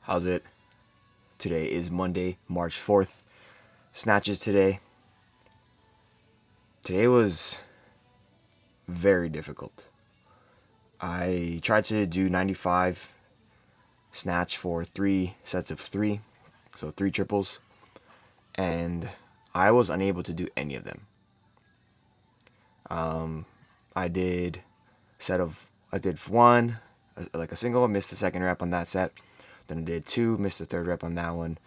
How's it? Today is Monday, March 4th. Snatches today. Today was very difficult. I tried to do 95 snatch for 3 sets of 3, so 3 triples, and I was unable to do any of them. I did one, like a single, missed the second rep on that set. Then I did 2, missed the third rep on that one.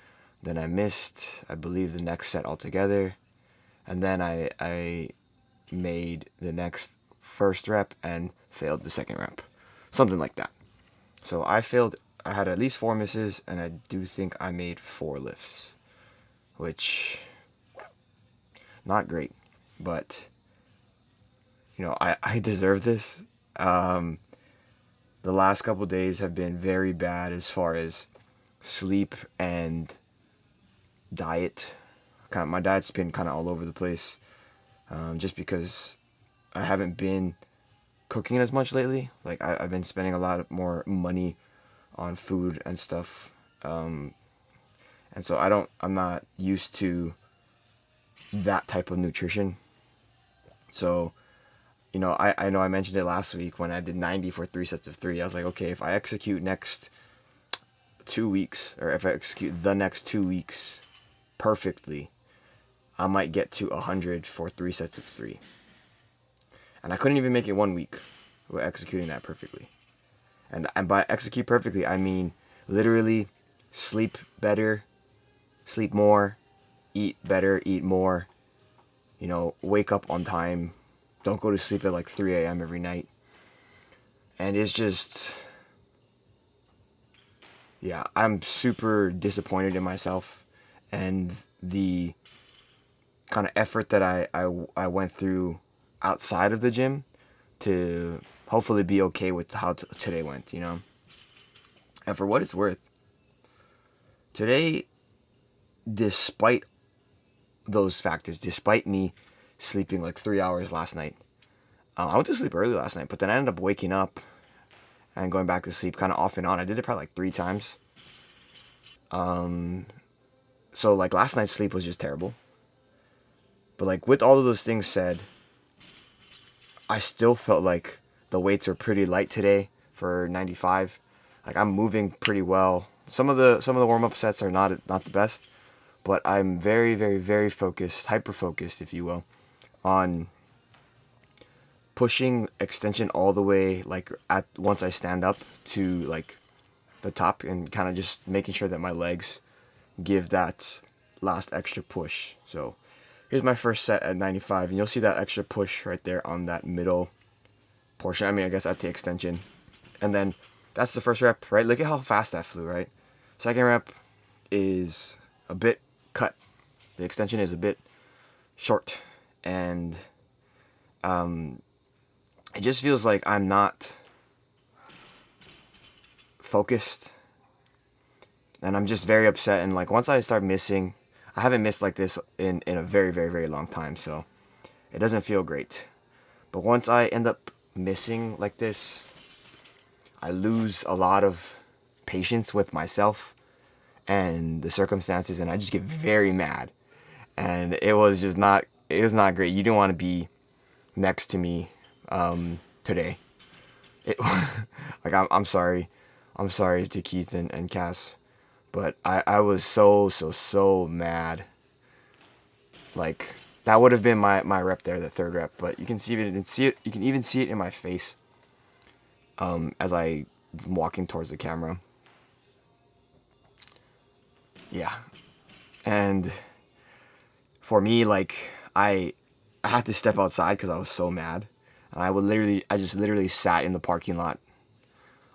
Then I missed, I believe, the next set altogether. And then I made the next first rep and failed the second rep. Something like that. So I had at least 4 misses, and I do think I made 4 lifts. Which, not great. But, I deserve this. The last couple days have been very bad as far as sleep and diet. My diet's been kind of all over the place, just because I haven't been cooking as much lately. Like I've been spending a lot more money on food and stuff, and so I'm not used to that type of nutrition. So, I know I mentioned it last week when I did 90 for 3 sets of 3. I was like, okay, if I execute next 2 weeks, or if I execute the next 2 weeks perfectly, I might get to 100 for 3 sets of 3. And I couldn't even make it 1 week with executing that perfectly. And by execute perfectly, I mean literally sleep better, sleep more, eat better, eat more, wake up on time, don't go to sleep at like 3 a.m. every night. And it's just, yeah, I'm super disappointed in myself and the kind of effort that I went through outside of the gym to hopefully be okay with how today went, And for what it's worth, today, despite those factors, despite me sleeping like 3 hours last night, I went to sleep early last night, but then I ended up waking up and going back to sleep kind of off and on. I did it probably like 3 times. So like last night's sleep was just terrible. But like with all of those things said, I still felt like the weights are pretty light today for 95. Like I'm moving pretty well. Some of the warm-up sets are not the best, but I'm very, very, very focused, hyper focused, if you will, on pushing extension all the way like at once I stand up to like the top, and kind of just making sure that my legs give that last extra push. So here's my first set at 95, and you'll see that extra push right there on that middle portion. I mean, I guess at the extension. And then that's the first rep, right? Look at how fast that flew, right? Second rep is a bit cut. The extension is a bit short, and it just feels like I'm not focused, and I'm just very upset. And like once I start missing, I haven't missed like this in a very, very, very long time, so it doesn't feel great. But once I end up missing like this, I lose a lot of patience with myself and the circumstances, and I just get very mad. And it was not great. You didn't want to be next to me today. Like I'm sorry. I'm sorry to Keith and Cass, but I was so mad. Like that would have been my rep there, the third rep, but you can you can even see it in my face as I'm walking towards the camera. Yeah. And for me, like I had to step outside because I was so mad. And I just literally sat in the parking lot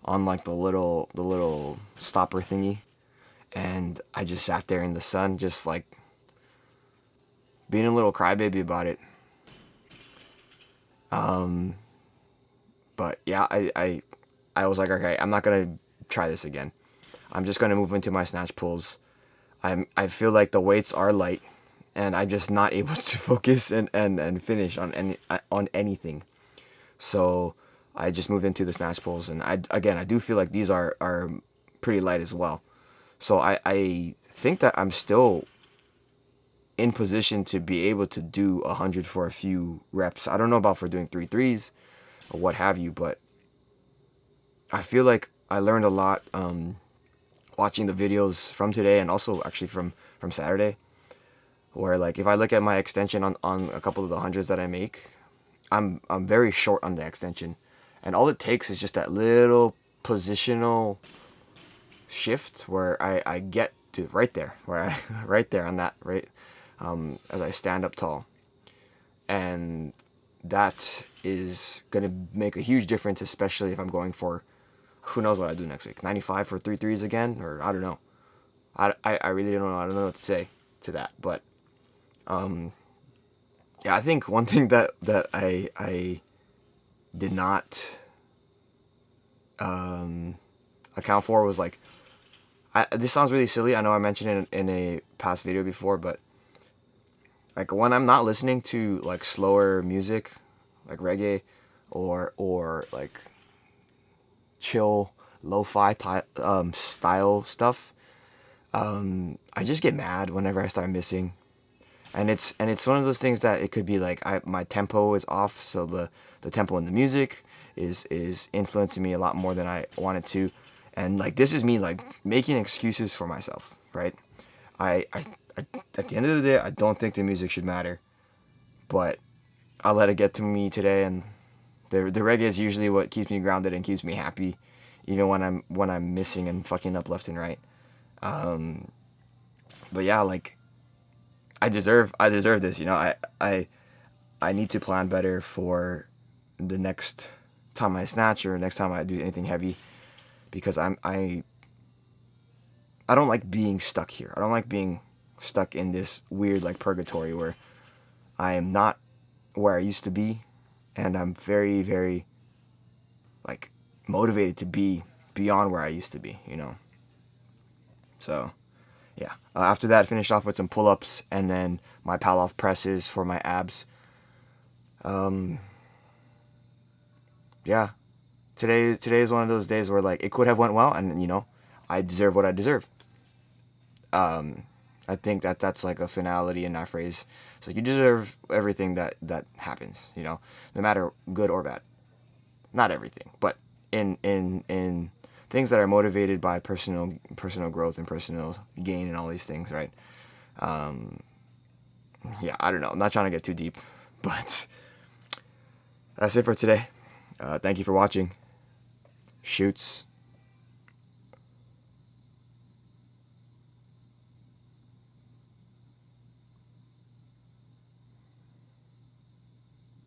on like the little stopper thingy, and I just sat there in the sun, just like being a little crybaby about it. But yeah, I was like, okay, I'm not gonna try this again. I'm just gonna move into my snatch pulls. I feel like the weights are light, and I'm just not able to focus and finish on anything. So I just moved into the snatch pulls, and I do feel like these are pretty light as well. So I think that I'm still in position to be able to do 100 for a few reps. I don't know about for doing 3 threes or what have you, but I feel like I learned a lot watching the videos from today, and also actually from Saturday, where like if I look at my extension on a couple of the hundreds that I make, I'm very short on the extension, and all it takes is just that little positional shift where I get to right there, where I right there on that, right, as I stand up tall, and that is gonna make a huge difference, especially if I'm going for, who knows what I do next week, 95 for 3 threes again, or I don't know. I really don't know. I don't know what to say to that, but yeah, I think one thing that I did not account for was like, this sounds really silly. I know I mentioned it in a past video before, but like when I'm not listening to like slower music, like reggae, or like chill lo-fi style stuff, I just get mad whenever I start missing. And it's one of those things that it could be like my tempo is off, so the tempo in the music is influencing me a lot more than I want it to, and like this is me like making excuses for myself, right? I, I, I at the end of the day, I don't think the music should matter, but I'll let it get to me today, and the reggae is usually what keeps me grounded and keeps me happy, even when I'm missing and fucking up left and right. But yeah, like I deserve this. I need to plan better for the next time I snatch or next time I do anything heavy, because I don't like being stuck here. I don't like being stuck in this weird like purgatory where I am not where I used to be, and I'm very very like motivated to be beyond where I used to be. So yeah. After that, finish off with some pull-ups and then my pal-off presses for my abs. Yeah, today is one of those days where like it could have went well, and I deserve what I deserve. I think that that's like a finality in that phrase. It's like you deserve everything that happens. No matter good or bad. Not everything, but in things that are motivated by personal growth and personal gain and all these things, right? Yeah, I don't know. I'm not trying to get too deep, but that's it for today. Thank you for watching. Shoots.